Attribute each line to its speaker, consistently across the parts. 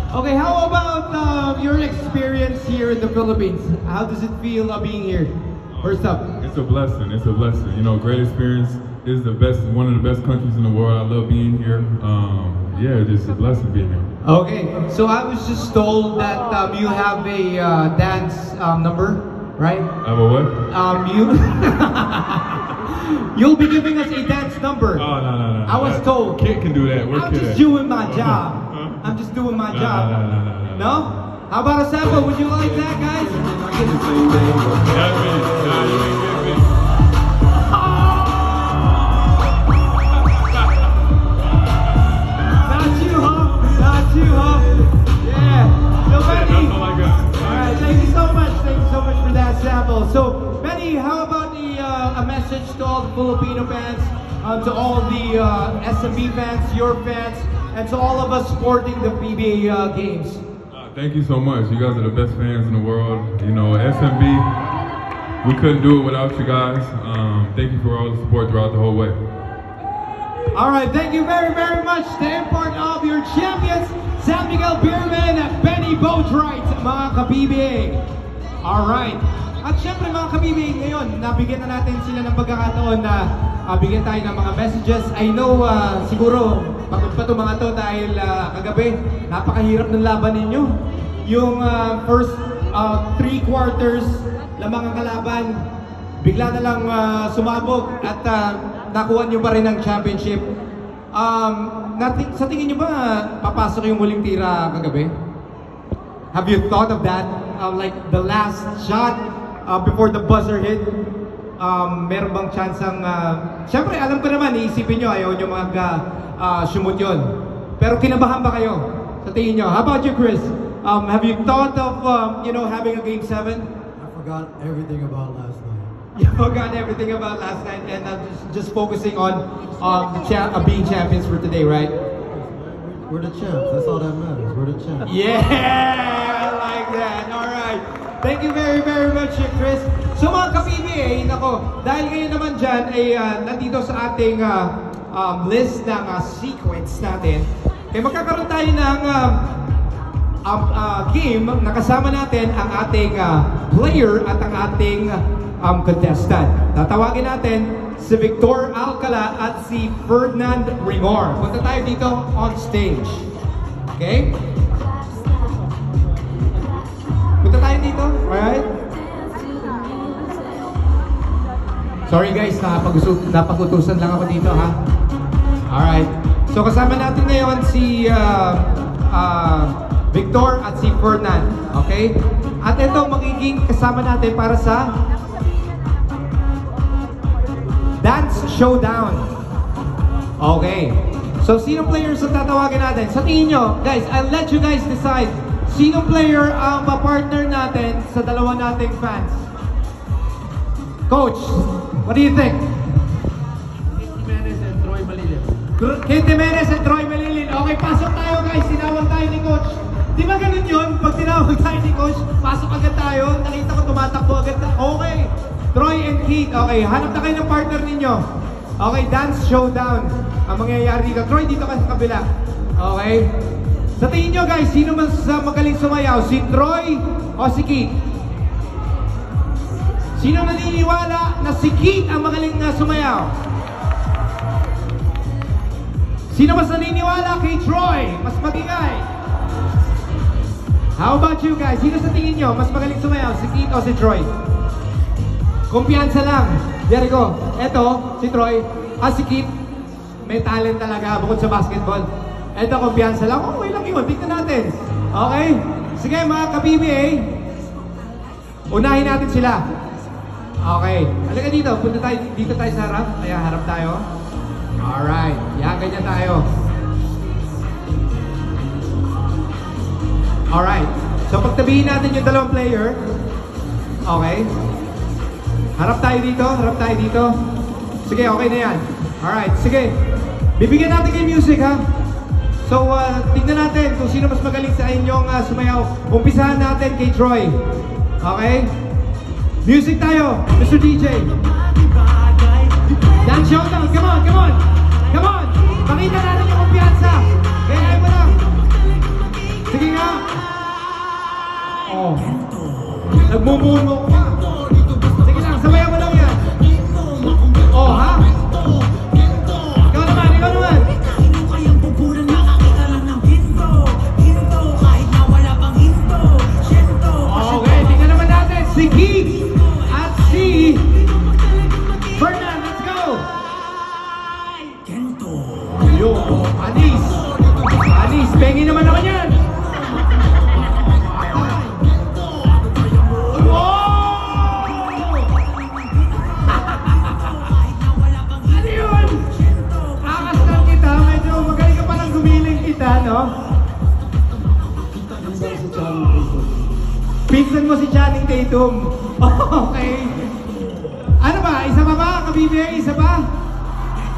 Speaker 1: Okay, how about your experience here in the Philippines? How does it feel being here? First up.
Speaker 2: It's a blessing. It's a blessing. You know, great experience. This is the best, one of the best countries in the world. I love being here. Yeah, it's a blessing being here.
Speaker 1: Okay, so I was just told that you have a dance number, right?
Speaker 2: I have a what?
Speaker 1: You'll be giving us a dance number.
Speaker 2: Oh, no.
Speaker 1: I was told.
Speaker 2: Kid can do that.
Speaker 1: I'm just doing my job. I'm just doing my job. No? How about a sample? Would you like that, guys?
Speaker 2: That's me. Nah, you ain't getting me.
Speaker 1: Not you, huh? Not you, huh? Yeah. So, Benny.
Speaker 2: That's all I got.
Speaker 1: Alright, thank you so much. Thank you so much for that sample. So, Benny, how about a message to all the Filipino fans, to all the SMB fans, your fans, and to all of us supporting the PBA games?
Speaker 2: Thank you so much. You guys are the best fans in the world. You know, SMB, we couldn't do it without you guys. Thank you for all the support throughout the whole way.
Speaker 1: All right, thank you very, very much. The import of your champions, San Miguel Beermen at Benny Boatwright, mga ka-PBA. All right. At syempre mga ka-PBA, ngayon, nabigyan na natin sila ng pagkakataon na bigyan tayo ng mga messages. I know, siguro, pagod pa ito mga to dahil kagabi, napakahirap ng laban ninyo. Yung first 3 quarters lamang ang kalaban, bigla na lang sumabog at nakuha nyo pa rin ang championship. Sa tingin nyo ba papasok yung muling tira kagabi? Have you thought of that? Like the last shot before the buzzer hit? Meron bang chance ang... Siyempre, alam ko naman, iisipin nyo, ayaw nyo mag-shumot yun. Pero kinabahan ba kayo? Sa tingin nyo? How about you, Chris? Have you thought of, you know, having a Game 7?
Speaker 3: I forgot everything about last night.
Speaker 1: You forgot everything about last night and just focusing on being champions for today, right?
Speaker 3: We're the champs. That's all that matters. We're the champs.
Speaker 1: Yeah! I like that. All right. Thank you very, very much, Chris. So mga ka-PBA, nako, dahil ngayon naman dyan ay nandito sa ating list ng sequence natin, eh magkakaroon tayo ng game na kasama natin ang ating player at ang ating contestant. Tatawagin natin si Victor Alcala at si Ferdinand Ringor. Punta tayo dito on stage. Okay? Punta tayo dito, alright? Sorry guys, napagutusan lang ako dito, ha? Alright. So kasama natin ngayon si Victor at si Ferdinand, okay? At ito magiging kasama natin para sa Dance Showdown. Okay. So sino players ang tatawagin natin? Sa tingin nyo, guys, I'll let you guys decide. Sino player ang partner natin sa dalawa nating fans? Coach, what do you think?
Speaker 3: Kate Jimenez and Troy Malilin.
Speaker 1: Kate Jimenez and Troy Malilin. Okay, pasok tayo guys. Tinawag tayo ni Coach. Di ba ganun yun? Pag tinawag tayo ni Coach, pasok agad tayo. Nakita ko tumatakbo agad. Okay. Troy and Kate. Okay, hanap na kayo ng partner ninyo. Okay, Dance Showdown ang mangyayari dito. Troy, dito ka sa kabila. Okay. Sa tingin nyo guys, sino mas magaling sumayaw? Si Troy o si Kate? Sino naniniwala na si Kate ang magaling na sumayaw? Sino mas naniniwala kay Troy? Mas magingay? How about you guys? Sino sa tingin nyo mas magaling sumayaw? Si Kate o si Troy? Kumpiyansa lang. There you go. Eto, si Troy. Si Kate. May talent talaga bukod sa basketball. Eto, kumpiyansa lang. Okay lang yun. Tignan natin. Okay? Sige mga ka-PBA. Unahin natin sila. Okay. Halika dito. Punta tayo dito tayo sa harap. Ayan, harap tayo. Alright. Yan, ganyan tayo. Alright. So, pagtabihin natin yung dalawang player. Okay. Harap tayo dito. Harap tayo dito. Sige, okay na yan. Alright. Sige. Bibigyan natin kayo music, ha? So, tignan natin kung sino mas magaling sa inyong sumayaw. Umpisahan natin kay Troy. Okay? Music tayo, Mr. DJ. Dance Showdown, come on, come on! Come on! Pakita natin yung kumpiyansa. Kaya mo lang. Sige nga. Oh. Nagmumuno ka. Sige lang, sabayan mo lang yan. Oh, ha? Ikaw naman, ikaw naman. Okay, tingnan naman natin si Keith at si Fernan. Let's go! Yo, Anis. Anis, pengi naman ako yan. Ano yun? Akas lang kita, medyo magaling ka palang gumiling kita, no? Pinsan mo si Channing Tatum. Okay. Ano ba? Isa pa ba? Kabibigay? Isa pa?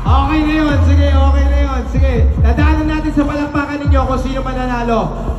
Speaker 1: Okay na yun. Sige, okay na yun. Sige. Dadaanan natin sa palakpakan ninyo kung sino mananalo.